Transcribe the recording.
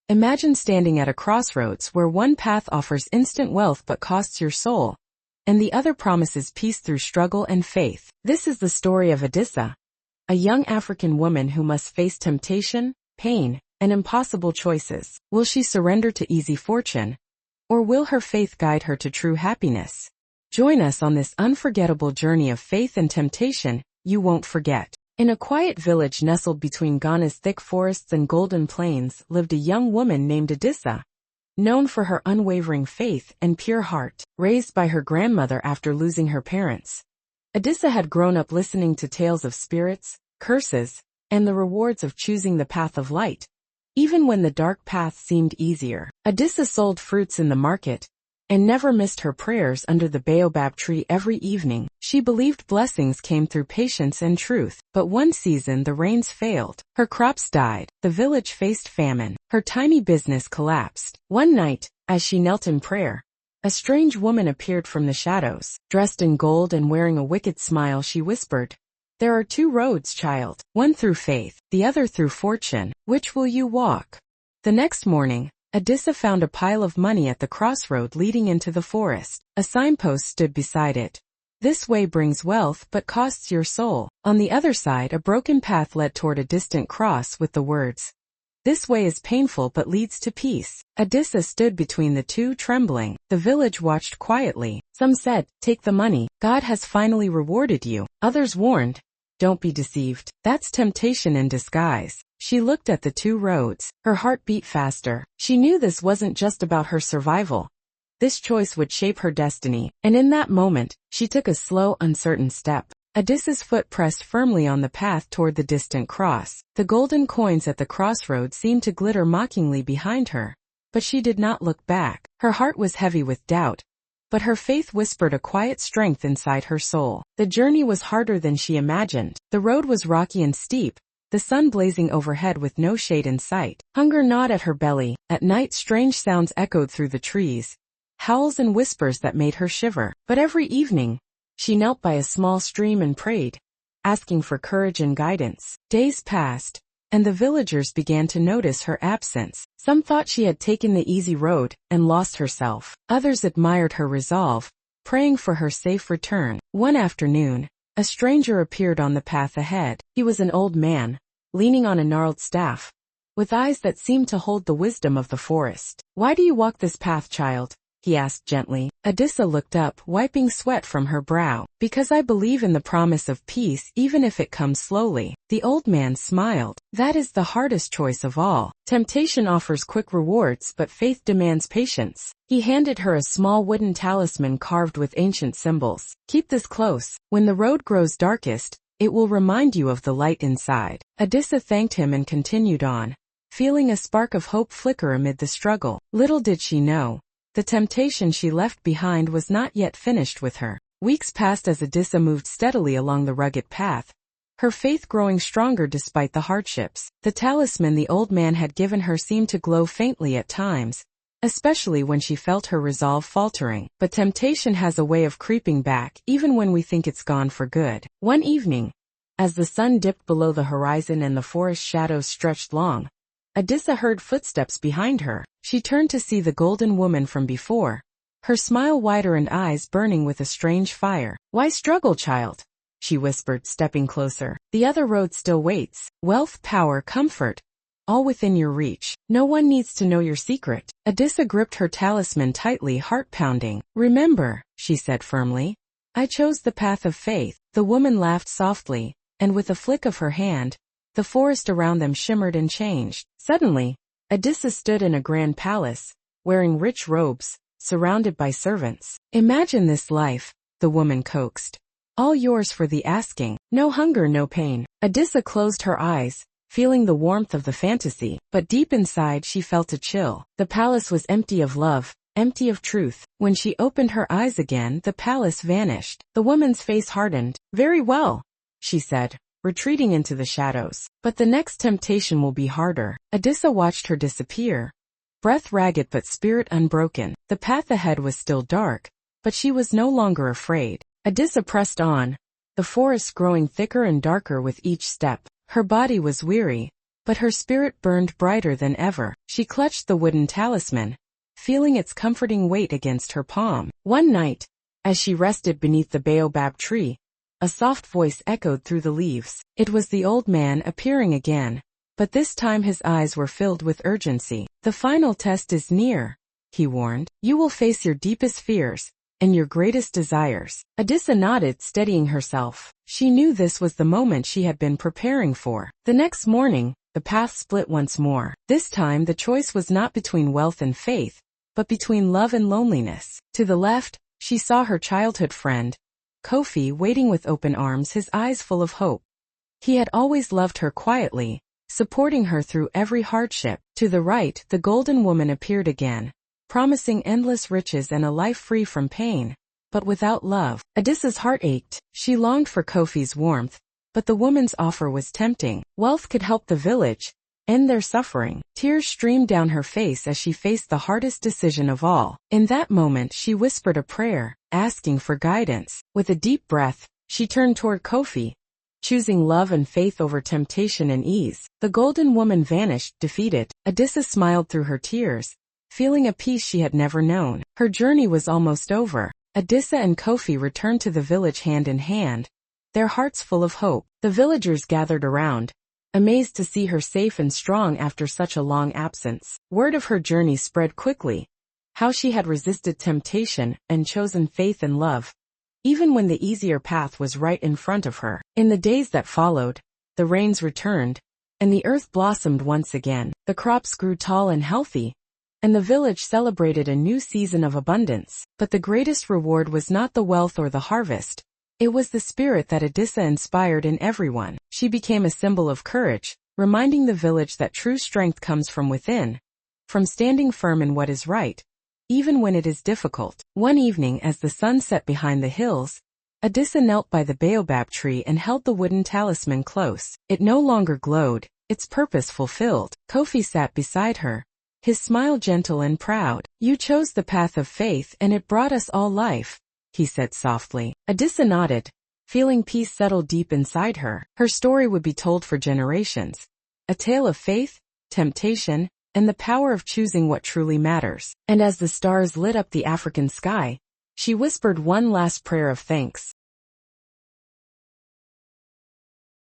Imagine standing at a crossroads where one path offers instant wealth but costs your soul, and the other promises peace through struggle and faith. This is the story of Adisa, a young African woman who must face temptation, pain, and impossible choices. Will she surrender to easy fortune, or will her faith guide her to true happiness? Join us on this unforgettable journey of faith and temptation you won't forget. In a quiet village nestled between Ghana's thick forests and golden plains lived a young woman named Adisa, known for her unwavering faith and pure heart. Raised by her grandmother after losing her parents, Adisa had grown up listening to tales of spirits, curses, and the rewards of choosing the path of light, even when the dark path seemed easier. Adisa sold fruits in the market and never missed her prayers under the baobab tree every evening. She believed blessings came through patience and truth. But one season the rains failed. Her crops died. The village faced famine. Her tiny business collapsed. One night, as she knelt in prayer, a strange woman appeared from the shadows. Dressed in gold and wearing a wicked smile, she whispered, "There are two roads, child. One through faith, the other through fortune. Which will you walk?" The next morning, Adisa found a pile of money at the crossroad leading into the forest. A signpost stood beside it. "This way brings wealth but costs your soul." On the other side, a broken path led toward a distant cross with the words, "This way is painful but leads to peace." Adisa stood between the two, trembling. The village watched quietly. Some said, "Take the money. God has finally rewarded you." Others warned, "Don't be deceived. That's temptation in disguise." She looked at the two roads. Her heart beat faster. She knew this wasn't just about her survival. This choice would shape her destiny, and in that moment, she took a slow, uncertain step. Adisa's foot pressed firmly on the path toward the distant cross. The golden coins at the crossroads seemed to glitter mockingly behind her, but she did not look back. Her heart was heavy with doubt, but her faith whispered a quiet strength inside her soul. The journey was harder than she imagined. The road was rocky and steep, the sun blazing overhead with no shade in sight. Hunger gnawed at her belly. At night, strange sounds echoed through the trees, howls and whispers that made her shiver. But every evening, she knelt by a small stream and prayed, asking for courage and guidance. Days passed, and the villagers began to notice her absence. Some thought she had taken the easy road and lost herself. Others admired her resolve, praying for her safe return. One afternoon, a stranger appeared on the path ahead. He was an old man, leaning on a gnarled staff, with eyes that seemed to hold the wisdom of the forest. "Why do you walk this path, child?" he asked gently. Adisa looked up, wiping sweat from her brow. "Because I believe in the promise of peace even if it comes slowly." The old man smiled. "That is the hardest choice of all. Temptation offers quick rewards, but faith demands patience." He handed her a small wooden talisman carved with ancient symbols. "Keep this close. When the road grows darkest, it will remind you of the light inside." Adisa thanked him and continued on, feeling a spark of hope flicker amid the struggle. Little did she know, the temptation she left behind was not yet finished with her. Weeks passed as Adisa moved steadily along the rugged path, her faith growing stronger despite the hardships. The talisman the old man had given her seemed to glow faintly at times, especially when she felt her resolve faltering. But temptation has a way of creeping back even when we think it's gone for good. One evening, as the sun dipped below the horizon and the forest shadows stretched long, Adisa heard footsteps behind her. She turned to see the golden woman from before, her smile wider and eyes burning with a strange fire. "Why struggle, child?" she whispered, stepping closer. "The other road still waits. Wealth, power, comfort, all within your reach. No one needs to know your secret." Adisa gripped her talisman tightly, heart pounding. "Remember," she said firmly, "I chose the path of faith." The woman laughed softly, and with a flick of her hand, the forest around them shimmered and changed. Suddenly, Adisa stood in a grand palace, wearing rich robes, surrounded by servants. "Imagine this life," the woman coaxed. "All yours for the asking. No hunger, no pain." Adisa closed her eyes, feeling the warmth of the fantasy, but deep inside she felt a chill. The palace was empty of love, empty of truth. When she opened her eyes again, the palace vanished. The woman's face hardened. "Very well," she said, retreating into the shadows. "But the next temptation will be harder." Adisa watched her disappear, breath ragged but spirit unbroken. The path ahead was still dark, but she was no longer afraid. Adisa pressed on, the forest growing thicker and darker with each step. Her body was weary, but her spirit burned brighter than ever. She clutched the wooden talisman, feeling its comforting weight against her palm. One night, as she rested beneath the baobab tree, a soft voice echoed through the leaves. It was the old man appearing again, but this time his eyes were filled with urgency. "The final test is near," he warned. "You will face your deepest fears and your greatest desires." Adisa nodded, steadying herself. She knew this was the moment she had been preparing for. The next morning, the path split once more. This time the choice was not between wealth and faith, but between love and loneliness. To the left, she saw her childhood friend, Kofi, waiting with open arms, his eyes full of hope. He had always loved her quietly, supporting her through every hardship. To the right, the golden woman appeared again, promising endless riches and a life free from pain, but without love. Adisa's heart ached. She longed for Kofi's warmth, but the woman's offer was tempting. Wealth could help the village, end their suffering. Tears streamed down her face as she faced the hardest decision of all. In that moment she whispered a prayer, asking for guidance. With a deep breath, she turned toward Kofi, choosing love and faith over temptation and ease. The golden woman vanished, defeated. Adisa smiled through her tears, feeling a peace she had never known. Her journey was almost over. Adisa and Kofi returned to the village hand in hand, their hearts full of hope. The villagers gathered around, amazed to see her safe and strong after such a long absence. Word of her journey spread quickly, how she had resisted temptation and chosen faith and love, even when the easier path was right in front of her. In the days that followed, the rains returned, and the earth blossomed once again. The crops grew tall and healthy, and the village celebrated a new season of abundance. But the greatest reward was not the wealth or the harvest. It was the spirit that Adisa inspired in everyone. She became a symbol of courage, reminding the village that true strength comes from within, from standing firm in what is right, even when it is difficult. One evening as the sun set behind the hills, Adisa knelt by the baobab tree and held the wooden talisman close. It no longer glowed, its purpose fulfilled. Kofi sat beside her, his smile gentle and proud. "You chose the path of faith and it brought us all life," he said softly. Adisa nodded, feeling peace settle deep inside her. Her story would be told for generations, a tale of faith, temptation, and the power of choosing what truly matters. And as the stars lit up the African sky, she whispered one last prayer of thanks.